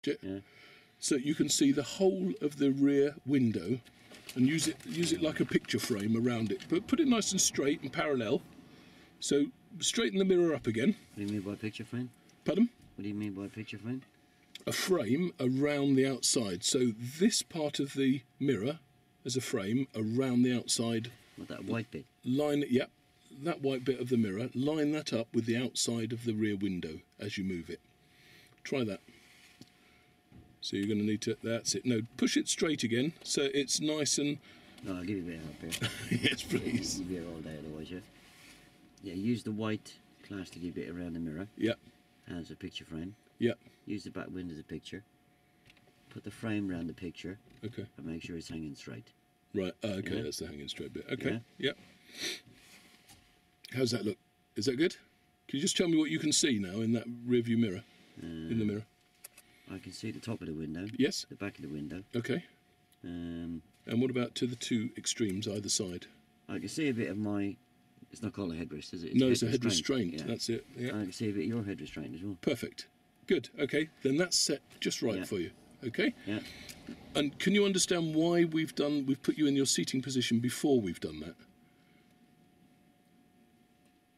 adjust it. Yeah. So you can see the whole of the rear window and use it like a picture frame around it. But put it nice and straight and parallel. So straighten the mirror up again. What do you mean by picture frame? Pardon? What do you mean by picture frame? A frame around the outside. So this part of the mirror is a frame around the outside. What, that white bit? Line, yep, that white bit of the mirror. Line that up with the outside of the rear window as you move it. Try that. So you're going to need to, that's it. No, push it straight again so it's nice and... No, I'll give you a bit of help here. Yes, please. You'll be here all day otherwise, yeah? Yeah, use the white plasticky bit around the mirror. Yep. As a picture frame. Yep. Use the back window as a picture. Put the frame around the picture. Okay. And make sure it's hanging straight. Right, okay, Yeah. that's the hanging straight bit. Okay, Yeah. yep. How's that look? Is that good? Can you just tell me what you can see now in that rear view mirror? In the mirror? I can see the top of the window. Yes. The back of the window. Okay. And what about to the two extremes either side? I can see a bit of my... It's not called a headrest, is it? No, it's a head restraint. Yeah. That's it. Yeah. I can see a bit of your head restraint as well. Perfect. Good. Okay. Then that's set just right Yeah. for you. Okay. Yeah. And can you understand why we've put you in your seating position before we've done that?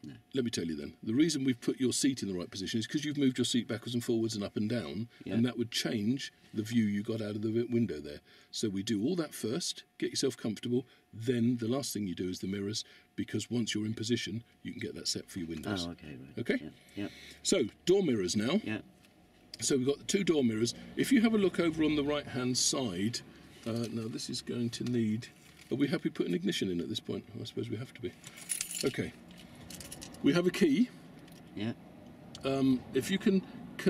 No. Let me tell you then. The reason we've put your seat in the right position is because you've moved your seat backwards and forwards and up and down, Yeah. and that would change the view you got out of the window there. So we do all that first, get yourself comfortable, then the last thing you do is the mirrors, because once you're in position, you can get that set for your windows. Oh, okay, right. Okay? Yeah. Yeah. So, door mirrors now. Yeah. So we've got the two door mirrors. If you have a look over on the right-hand side, now this is going to need... Are we happy putting ignition in at this point? I suppose we have to be. Okay. We have a key. Yeah. If you can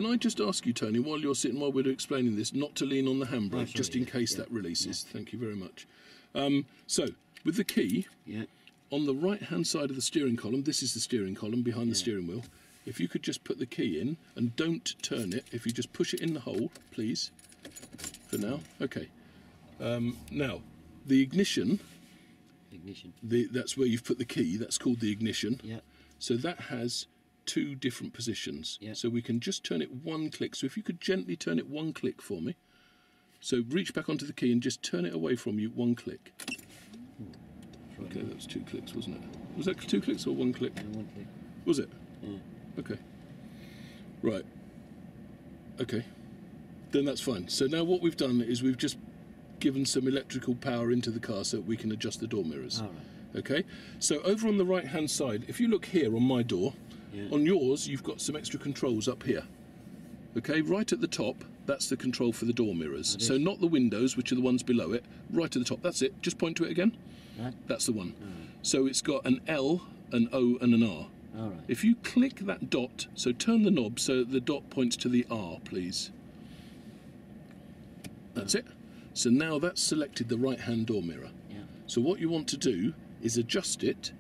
I just ask you, Tony, while you're sitting, while we're explaining this, not to lean on the handbrake, sorry, just in case yeah. that releases. Yeah. Thank you very much. So, with the key, Yeah. on the right-hand side of the steering column, this is the steering column behind the steering wheel, if you could just put the key in, and don't turn it, if you just push it in the hole, please, for now. Okay. Now, the ignition, that's where you've put the key, that's called the ignition. Yeah. So that has two different positions. Yeah. So we can just turn it one click. So if you could gently turn it one click for me. So reach back onto the key and just turn it away from you one click. Okay, that was 2 clicks, wasn't it? Was that 2 clicks or 1 click? Yeah, 1 click. Was it? Yeah. Okay. Right. Okay. Then that's fine. So now what we've done is we've just given some electrical power into the car so that we can adjust the door mirrors. All right. Okay, so over on the right hand side, if you look here on my door, on yours you've got some extra controls up here. Okay, right at the top, that's the control for the door mirrors. So not the windows, which are the ones below it, right at the top, that's it. Just point to it again. Right. That's the one. So it's got an L, an O and an R. All right. If you click that dot, so turn the knob so the dot points to the R, please. That's it. So now that's selected the right hand door mirror. Yeah. So what you want to do is adjust it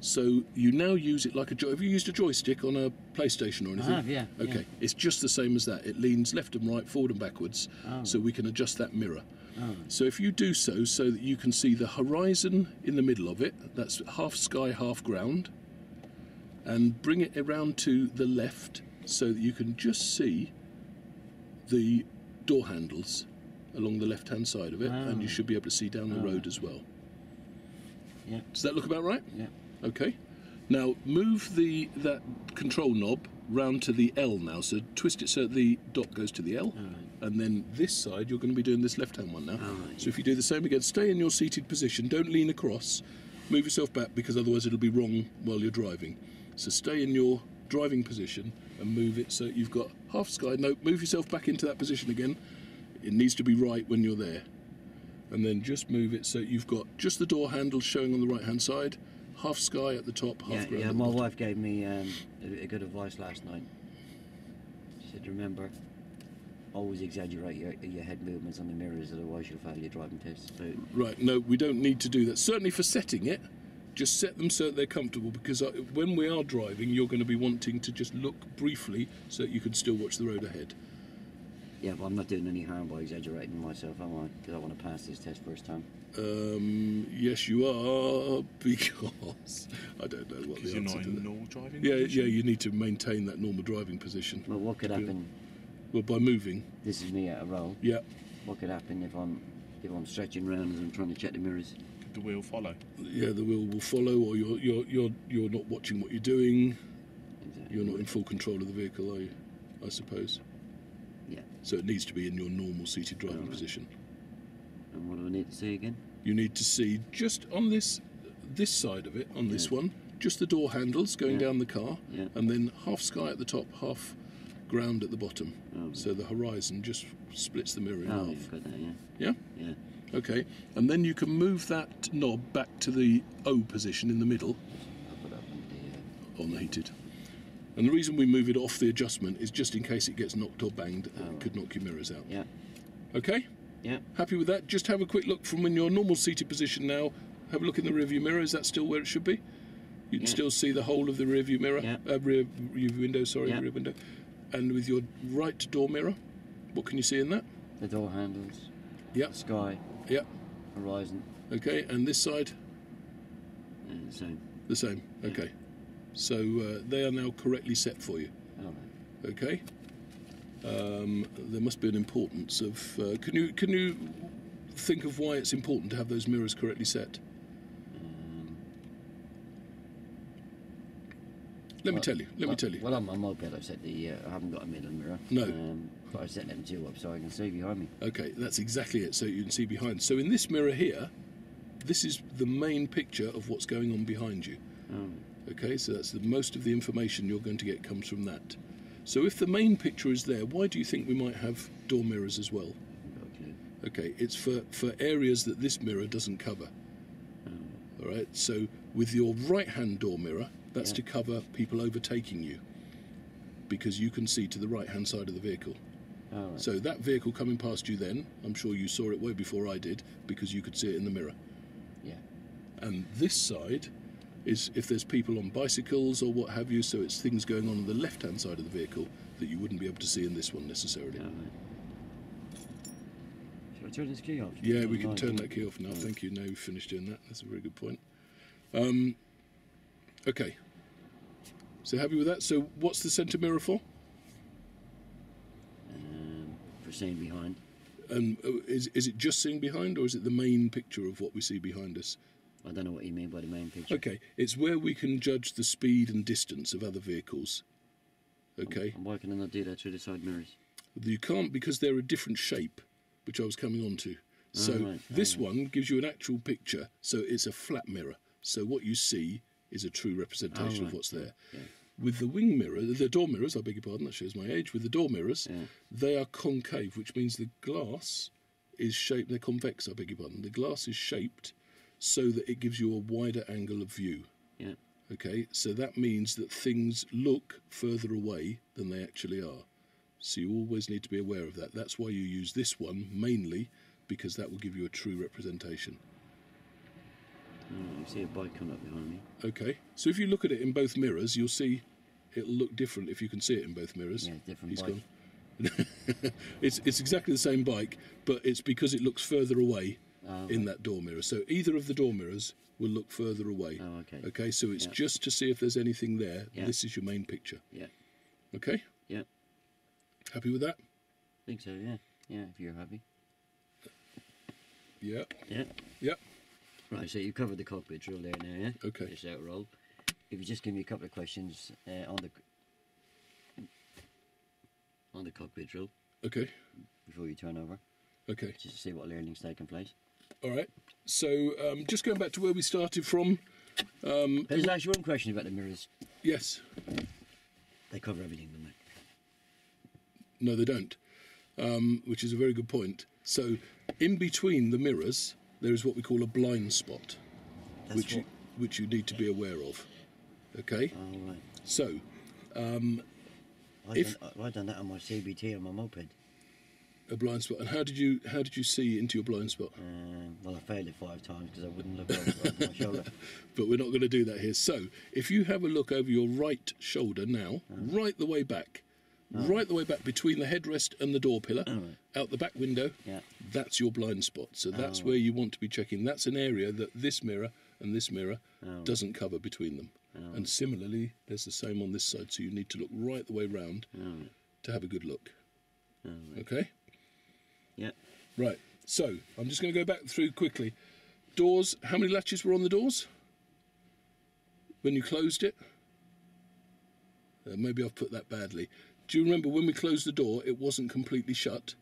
so you now use it like a have you used a joystick on a PlayStation or anything? I have, yeah. Okay, Yeah. it's just the same as that. It leans left and right, forward and backwards, so we can adjust that mirror. So if you do so that you can see the horizon in the middle of it, that's half sky, half ground, and bring it around to the left so that you can just see the door handles along the left-hand side of it, and you should be able to see down the road as well. Yeah. Does that look about right? Yeah. Okay. Now move that control knob round to the L now. So twist it so the dot goes to the L, and then this side you're going to be doing this left-hand one now. So if you do the same again, stay in your seated position. Don't lean across. Move yourself back because otherwise it'll be wrong while you're driving. So stay in your driving position and move it so you've got half sky. No, move yourself back into that position again. It needs to be right when you're there. And then just move it so you've got just the door handles showing on the right hand side, half sky at the top, half ground. Yeah, my wife gave me a good advice last night. She said, remember, always exaggerate your head movements on the mirrors, otherwise you'll fail your driving test. So, right, no, we don't need to do that. Certainly for setting it, just set them so that they're comfortable, because when we are driving, you're going to be wanting to just look briefly so that you can still watch the road ahead. yeah, but I'm not doing any harm by exaggerating myself, am I? Because I want to pass this test first time. Yes, you are, because I don't know what the answer to that. You're not in normal driving Yeah, position? yeah, you need to maintain that normal driving position. Well, what could happen Well, by moving. This is me at a roll. Yeah. What could happen if I'm stretching around as I'm trying to check the mirrors? Could the wheel follow? Yeah, the wheel will follow, or you're not watching what you're doing. Exactly. You're not in full control of the vehicle, are you? I suppose. Yeah. So it needs to be in your normal seated driving position. And what do I need to see again? You need to see just on this side of it, on this one, just the door handles going down the car, and then half sky at the top, half ground at the bottom. So the horizon just splits the mirror in half. Yeah, got that, yeah. Yeah? Yeah. Okay. And then you can move that knob back to the O position in the middle. I'll put up on the heated. And the reason we move it off the adjustment is just in case it gets knocked or banged, it could knock your mirrors out. Yeah. Okay? Yeah. Happy with that? Just have a quick look from in your normal seated position now. Have a look in the rearview mirror. Is that still where it should be? You can still see the whole of the rearview mirror, rear window, rear window. And with your right door mirror, what can you see in that? The door handles. Yeah. The sky. Yeah. Horizon. Okay, and this side? The same. The same. Okay. So they are now correctly set for you. All right. Okay. There must be an importance of. Can you think of why it's important to have those mirrors correctly set? Let me tell you. Well, on my moped, I've set I haven't got a middle mirror. No. But I set them two up so I can see behind me. Okay, that's exactly it. So you can see behind. So in this mirror here, this is the main picture of what's going on behind you. Okay, so that's most of the information you're going to get comes from that. So if the main picture is there, why do you think we might have door mirrors as well? Okay, it's for areas that this mirror doesn't cover. All right, so with your right-hand door mirror, that's to cover people overtaking you, because you can see to the right-hand side of the vehicle. Right. So that vehicle coming past you then, I'm sure you saw it way before I did, because you could see it in the mirror. Yeah. And this side is if there's people on bicycles or what have you, so it's things going on the left-hand side of the vehicle that you wouldn't be able to see in this one necessarily. Right. Shall I turn this key off? Yeah, we can turn that key off now. Thank you. Now we've finished doing that. That's a very good point. Okay. So happy with that? So what's the centre mirror for? For seeing behind. And is it just seeing behind, or is it the main picture of what we see behind us? I don't know what you mean by the main picture. Okay, it's where we can judge the speed and distance of other vehicles. Okay. And why can I not do that through the side mirrors? You can't, because they're a different shape, which I was coming on to. So this one gives you an actual picture, so it's a flat mirror. So what you see is a true representation of what's there. Yeah. With the wing mirror, the door mirrors, I beg your pardon, that shows my age. With the door mirrors, they are concave, which means the glass is shaped, they're convex, I beg your pardon. The glass is shaped so that it gives you a wider angle of view. Yeah. Okay, so that means that things look further away than they actually are. So you always need to be aware of that. That's why you use this one mainly, because that will give you a true representation. You see a bike coming up behind me. Okay, so if you look at it in both mirrors, you'll see it'll look different if you can see it in both mirrors. Yeah, different He's bike. Gone. It's exactly the same bike, but it's because it looks further away in that door mirror. So either of the door mirrors will look further away. Oh, okay. Okay, so it's just to see if there's anything there. Yeah. This is your main picture. Yeah. Okay? Yeah. Happy with that? I think so, yeah. Yeah, if you're happy. Yeah. Yeah. Yeah. Right, so you covered the cockpit drill there now, yeah? Okay. Just out roll. If you just give me a couple of questions on the cockpit drill Okay. before you turn over, Okay. just to see what learning's taking place. All right. So just going back to where we started from. There's actually one question about the mirrors. Yes. They cover everything, don't they? No, they don't. Which is a very good point. So in between the mirrors, there is what we call a blind spot, which you need to be aware of. Okay. Oh, right. So, I've done that on my CBT on my moped. a blind spot. And how did you see into your blind spot? Well, I failed it 5 times because I wouldn't look over my shoulder. But we're not going to do that here. So, if you have a look over your right shoulder now, right the way back, right the way back between the headrest and the door pillar, out the back window, that's your blind spot. So that's where you want to be checking. That's an area that this mirror and this mirror doesn't cover between them. And similarly, there's the same on this side. So you need to look right the way round to have a good look. Oh, right. Okay. Yeah. Right. So I'm just going to go back through quickly. Doors. How many latches were on the doors when you closed it? Maybe I've put that badly. Do you remember when we closed the door, it wasn't completely shut?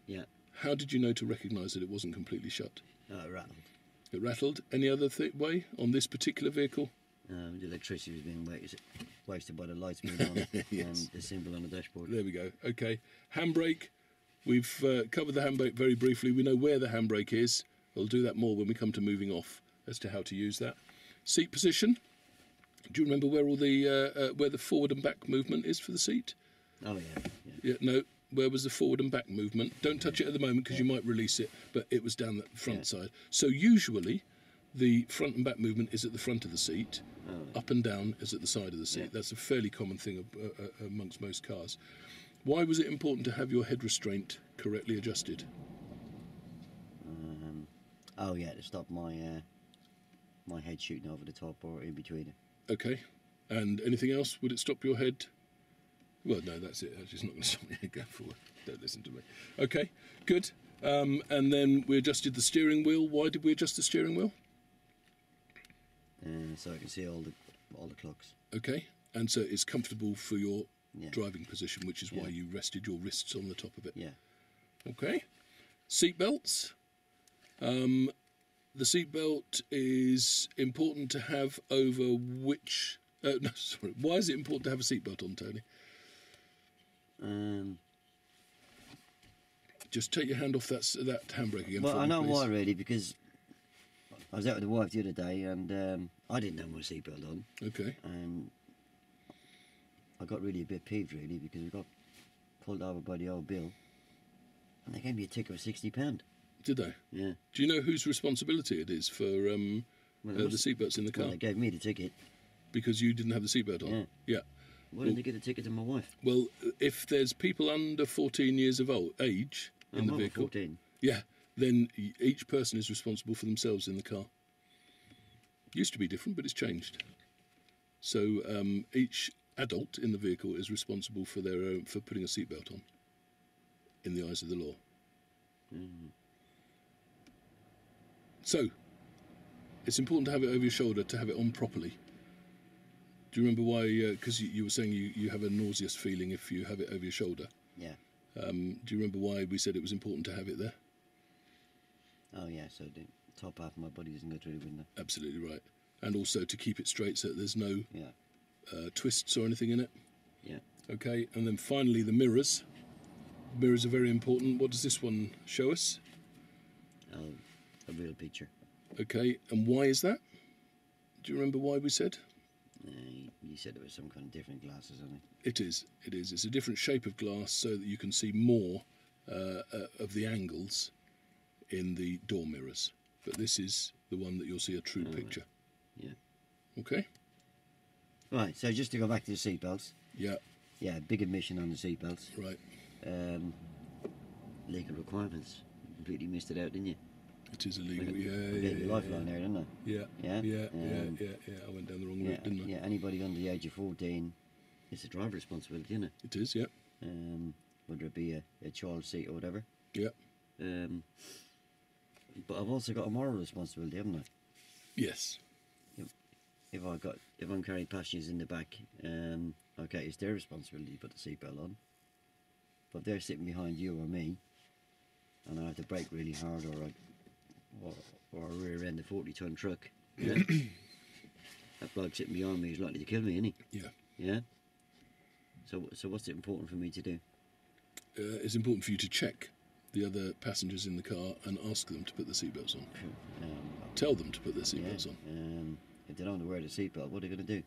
Yeah. How did you know to recognise that it wasn't completely shut? It rattled. It rattled. Any other way on this particular vehicle? The electricity was being wasted by the lights being on Yes. and the symbol on the dashboard. There we go. Okay. Handbrake. We've covered the handbrake very briefly. We know where the handbrake is. We'll do that more when we come to moving off as to how to use that. Seat position. Do you remember where all the where the forward and back movement is for the seat? Oh, yeah. Yeah. No. Where was the forward and back movement? Don't touch it at the moment because you might release it, but it was down the front side. So usually the front and back movement is at the front of the seat. Up and down is at the side of the seat. Yeah. That's a fairly common thing amongst most cars. Why was it important to have your head restraint correctly adjusted? Oh, yeah, to stop my my head shooting over the top or in between it. Okay. And anything else? Would it stop your head? Well, no, that's it. It's just not going to stop your head going forward. Don't listen to me. Okay, good. And then we adjusted the steering wheel. Why did we adjust the steering wheel? So I can see all the clocks. Okay. And so it's comfortable for your Yeah. driving position, which is why you rested your wrists on the top of it. Yeah. Okay. Seat belts. The seat belt is important to have over which... no, sorry. Why is it important to have a seat belt on, Tony? Just take your hand off that handbrake again. Well, for I me, know please. why, really, because I was out with the wife the other day and I didn't have my seatbelt on. Okay. And I got really a bit peeved, really, because we got pulled over by the old bill and they gave me a ticket of £60. Did they? Yeah. Do you know whose responsibility it is for the seatbelts in the car? Well, they gave me the ticket. Because you didn't have the seatbelt on? Yeah. Why didn't they give the ticket to my wife? Well, if there's people under 14 years of age in the I'm vehicle... 14. Yeah, then each person is responsible for themselves in the car. Used to be different, but it's changed. So each adult in the vehicle is responsible for their own, for putting a seatbelt on, in the eyes of the law. So, it's important to have it over your shoulder, to have it on properly. Do you remember why? Because you were saying you have a nauseous feeling if you have it over your shoulder. Yeah. Do you remember why we said it was important to have it there? Oh, yeah, so the top half of my body doesn't go through the window. Absolutely right. And also to keep it straight so that there's no Yeah. twists or anything in it. Yeah. Okay, and then finally the mirrors. Mirrors are very important. What does this one show us? Oh, a real picture. Okay, and why is that? Do you remember why we said? You said there was some kind of different glasses on it. It is. It is. It's a different shape of glass so that you can see more of the angles in the door mirrors. But this is the one that you'll see a true picture. Yeah. Okay? Right, so just to go back to the seatbelts. Yeah, Yeah, big admission on the seatbelts. right. Legal requirements. You completely missed it out, didn't you? It is illegal. I Yeah, gave you a lifeline there, didn't I? yeah. Yeah? Yeah. I went down the wrong Yeah, route, didn't I? yeah, anybody under the age of 14, it's a driver responsibility, isn't it? It is, yeah. Whether it be a child seat or whatever. Yeah. But I've also got a moral responsibility, haven't I? Yes. If I'm carrying passengers in the back, okay, it's their responsibility to put the seatbelt on. But if they're sitting behind you or me, and I have to brake really hard, or I rear end a 40-ton truck, yeah, that bloke sitting behind me is likely to kill me, isn't he? Yeah. Yeah. So what's it important for me to do? It's important for you to check the other passengers in the car and ask them to put their seatbelts on. Tell them to put their seatbelts on. If they don't want to wear the seatbelt, what are they going to do?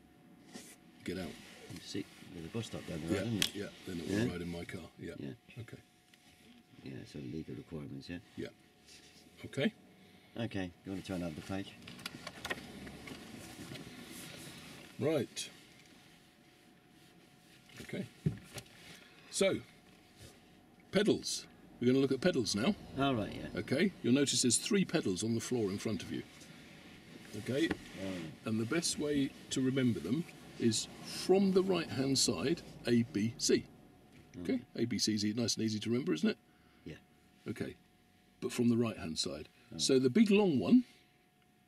Get out. There's a bus stop down the Yeah, road, isn't it? yeah. They're not going to ride in my car. Yeah. Yeah. Okay. Yeah, so legal requirements, yeah. Yeah. Okay. Okay, you want to turn over the page? Right. Okay. So, pedals. We're going to look at pedals now. All right, yeah. Okay. You'll notice there's 3 pedals on the floor in front of you. Okay. And the best way to remember them is from the right-hand side, A, B, C. Okay, ABC is nice and easy to remember, isn't it? Yeah. Okay, but from the right-hand side. So the big long one,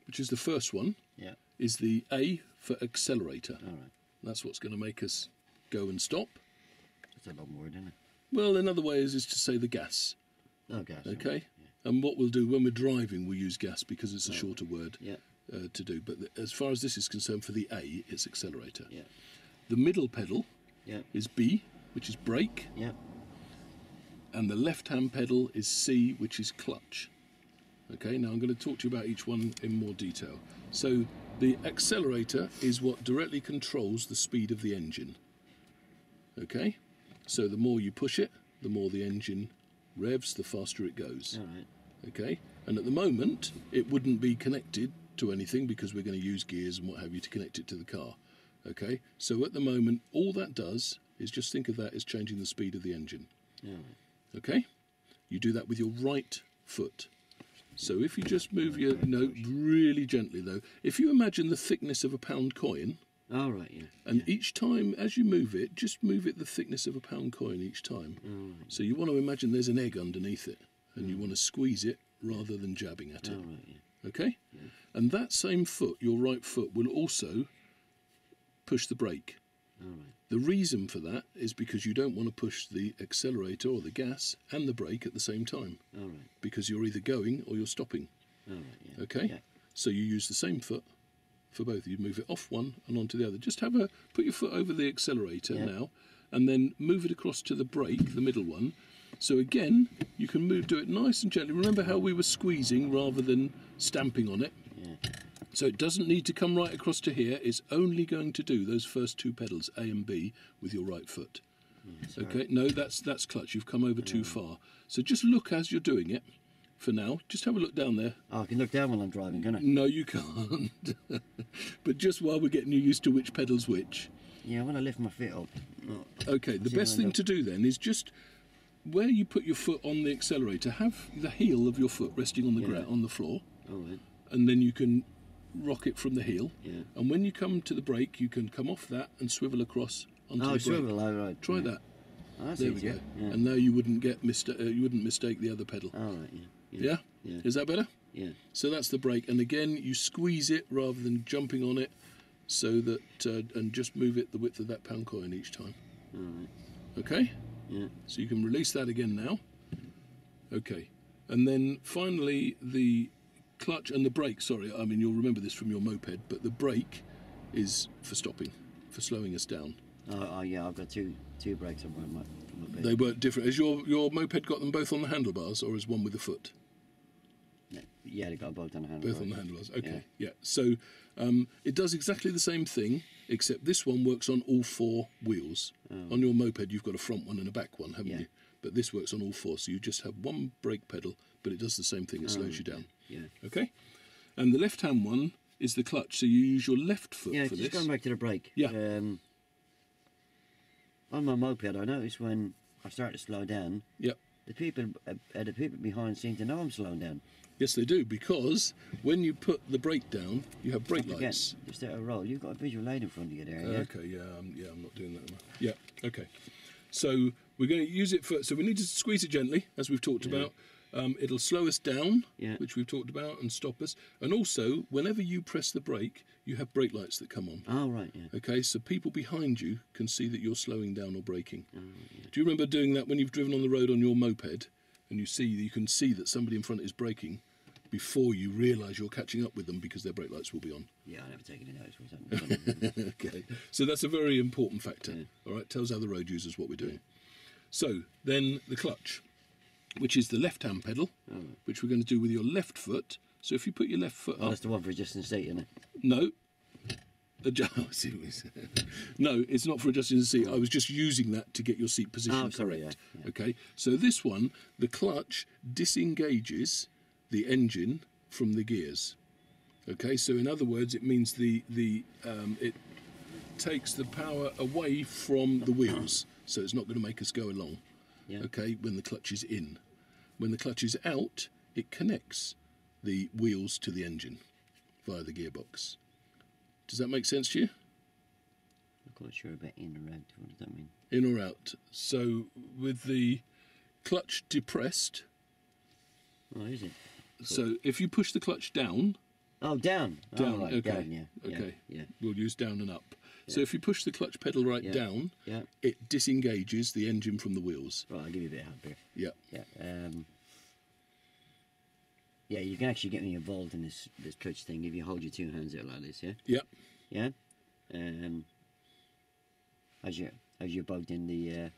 which is the first one, Yeah. is the A for accelerator. All right. That's what's going to make us go and stop. That's a long word, isn't it? Well, another way is to say the gas. Oh, gas. Okay, Right. and what we'll do when we're driving, we'll use gas because it's a shorter word Yeah. to do. But as far as this is concerned, for the A, it's accelerator. Yeah. The middle pedal Yeah. is B, which is brake, Yeah. and the left-hand pedal is C, which is clutch. Okay, now I'm going to talk to you about each one in more detail. So the accelerator is what directly controls the speed of the engine. Okay, so the more you push it, the more the engine revs, the faster it goes. All right. Okay, and at the moment it wouldn't be connected to anything because we're going to use gears and what have you to connect it to the car. Okay, so at the moment all that does is just think of that as changing the speed of the engine. All right. Okay, you do that with your right foot. So if you just move your note really gently though, if you imagine the thickness of a £1 coin, All right. Yeah. and each time as you move it, just move it the thickness of a £1 coin each time. All right. So you want to imagine there's an egg underneath it, and you want to squeeze it rather than jabbing at it. All right. Yeah. Okay? And that same foot, your right foot, will also push the brake. All right. The reason for that is because you don't want to push the accelerator or the gas and the brake at the same time, All right. because you're either going or you're stopping. All right. Yeah. Okay? Yeah. So you use the same foot for both. You move it off one and onto the other. Just put your foot over the accelerator now, and then move it across to the brake, the middle one. So again, you can do it nice and gently. Remember how we were squeezing rather than stamping on it? Yeah. So it doesn't need to come right across to here. It's only going to do those first two pedals, A and B, with your right foot. Okay? No, that's clutch. You've come over too far. So just look as you're doing it. For now, just have a look down there. Oh, I can look down while I'm driving, can I? No, you can't. But just while we're getting you used to which pedal's which. Yeah, I want to lift my feet up. Oh. Okay, the best thing to do then is just where you put your foot on the accelerator, have the heel of your foot resting on the ground, on the floor, All right. and then you can rock it from the heel. Yeah. And when you come to the brake, you can come off that and swivel across onto the brake. Swivel, all right. Try that. Oh, that's There easier. we go. Yeah. And now you wouldn't you wouldn't mistake the other pedal. All right. Yeah. Yeah? Yeah. Is that better? Yeah. So that's the brake, and again you squeeze it rather than jumping on it, so that and just move it the width of that £1 coin each time. All right. Okay? Yeah. So you can release that again now. Okay, and then finally the clutch and the brake. Sorry, I mean you'll remember this from your moped, but the brake is for stopping, for slowing us down. Oh, yeah. I've got two brakes on my bed. They work different. Has your moped got them both on the handlebars, or is one with the foot? Yeah, they got both on the handlebars. Both on the handlebars. Okay, yeah. So it does exactly the same thing, except this one works on all four wheels. On your moped, you've got a front one and a back one, haven't you? But this works on all four, so you just have one brake pedal, but it does the same thing. It slows you down. Yeah. Okay? And the left-hand one is the clutch, so you use your left foot Yeah, for just this. going back to the brake. Yeah. On my moped, I noticed when I start to slow down, Yep. the people behind seem to know I'm slowing down. Yes, they do, because when you put the brake down, you have brake Again, lights. just at a roll. You've got a visual aid in front of you there, yeah? Okay, I'm not doing that. Yeah, okay. So we're going to use it for. So we need to squeeze it gently, as we've talked about. It'll slow us down, which we've talked about, and stop us. And also, whenever you press the brake, you have brake lights that come on. Oh, right, yeah. Okay, so people behind you can see that you're slowing down or braking. Oh, yeah. Do you remember doing that when you've driven on the road on your moped, and you can see that somebody in front is braking before you realise you're catching up with them because their brake lights will be on? Yeah, I never taken it out. Was that? Okay, so that's a very important factor. All right, tells other road users what we're doing. So then the clutch, which is the left-hand pedal, which we're going to do with your left foot. So if you put your left foot up, That's the one for adjusting the seat, isn't it? no, no, it's not for adjusting the seat. I was just using that to get your seat position sorry, correct. yeah. Okay, so this one, the clutch disengages the engine from the gears. Okay, so in other words, it means it takes the power away from the wheels, so it's not going to make us go along. Yeah. Okay, when the clutch is in. When the clutch is out, it connects the wheels to the engine via the gearbox. Does that make sense to you? quite sure about in or out. What does that mean? In or out. So with the clutch depressed, Oh, is it? so if you push the clutch down, Oh, down. down, Oh, right, okay, down, yeah. okay, Yeah. we'll use down and up. So if you push the clutch pedal right down, Yeah. it disengages the engine from the wheels. Right, I'll give you a bit of help here. Yeah. Yeah. Yeah, you can actually get me involved in this clutch thing if you hold your two hands out like this, yeah? Yeah. Yeah? As you're both in the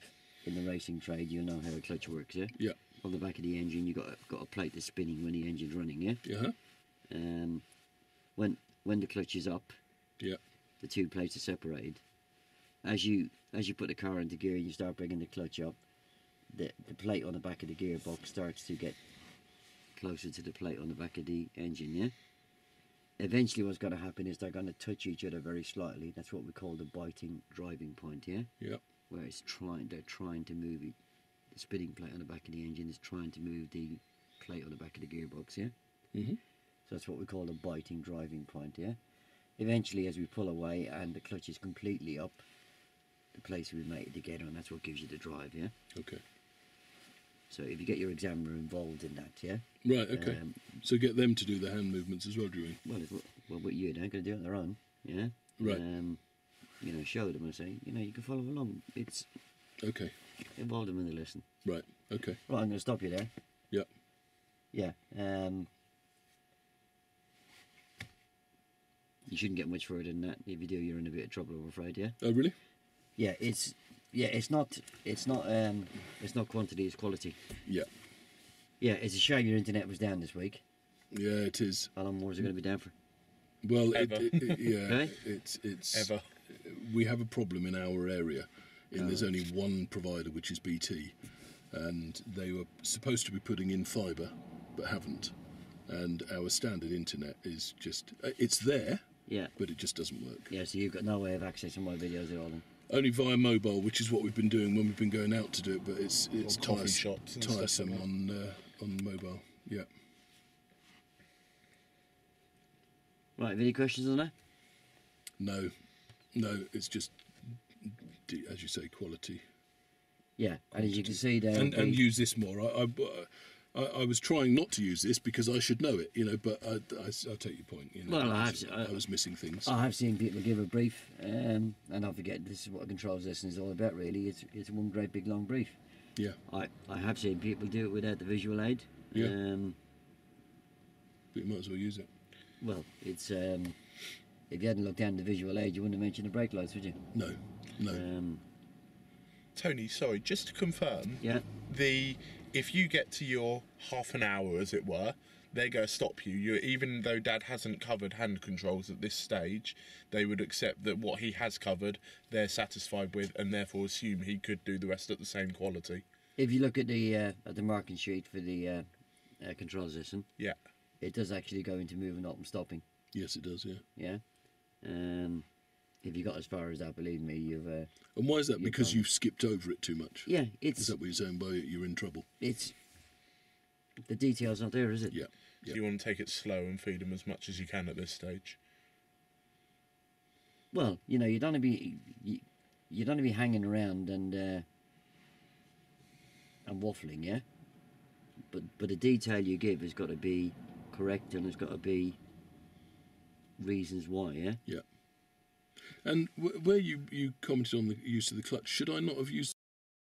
racing trade, you know how a clutch works, yeah? Yeah. On the back of the engine, you got a plate that's spinning when the engine's running, yeah? Yeah. When the clutch is up, Yeah. the two plates are separated. As you put the car into gear and you start bringing the clutch up, the plate on the back of the gearbox starts to get closer to the plate on the back of the engine, yeah? Eventually what's going to happen is they're going to touch each other very slightly. That's what we call the biting driving point, yeah? Yeah. Where they're trying to move it. The spinning plate on the back of the engine is trying to move the plate on the back of the gearbox, yeah? Mm-hmm. So that's what we call the biting driving point, yeah? Eventually, as we pull away and the clutch is completely up, the plates will be mated together, and that's what gives you the drive, yeah? Okay. So if you get your examiner involved in that, yeah? Right, okay. So get them to do the hand movements as well, do you mean? Well, what you they're going to do it on their own, yeah? Right. You know, show them and say, you know, you can follow along. It's Okay. involve them in the lesson. Right, okay. Right, I'm going to stop you there. Yeah. Yeah. You shouldn't get much further than that. If you do, you're in a bit of trouble, I'm afraid. Yeah. Oh, really? Yeah. It's not quantity. It's quality. Yeah. Yeah. It's a shame your internet was down this week. Yeah, it is. How long more is it going to be down for? Well, Ever. yeah, Okay. it's Ever. We have a problem in our area. There's only one provider, which is BT, and they were supposed to be putting in fibre, but haven't. And our standard internet is just it's there, Yeah. but it just doesn't work. Yeah. So you've got no way of accessing my videos at all. Then. Only via mobile, which is what we've been doing when we've been going out to do it. But it's Or coffee shops and stuff tiresome like that. on mobile. Yeah. Right. Any questions on that? No, it's just as you say, quality. Yeah. And as you can see there. And use this more. I was trying not to use this because I should know it, but I take your point. Well, I was missing things. I have seen people give a brief, and I forget this is what a controls lesson is all about. Really, it's one great big long brief. Yeah. I have seen people do it without the visual aid. Yeah. But you might as well use it. Well, it's if you hadn't looked down the visual aid, you wouldn't have mentioned the brake lights, would you? No. Tony, sorry, just to confirm. Yeah. If you get to your half an hour, as it were, they're going to stop you. Even though Dad hasn't covered hand controls at this stage, they would accept that what he has covered, they're satisfied with, and therefore assume he could do the rest at the same quality. If you look at the marking sheet for the controls lesson, Yeah. it does actually go into moving up and stopping. Yes, it does. Yeah. Yeah. If you got as far as that, believe me, you've. And why is that? Because you've skipped over it too much. Yeah, Is that what you're saying? By you're in trouble. it's the detail's not there, is it? Yeah. So you want to take it slow and feed them as much as you can at this stage. Well, you don't want to be hanging around and waffling, yeah. But the detail you give has got to be correct, and there's got to be reasons why, yeah. Yeah. And where you commented on the use of the clutch, should I not have used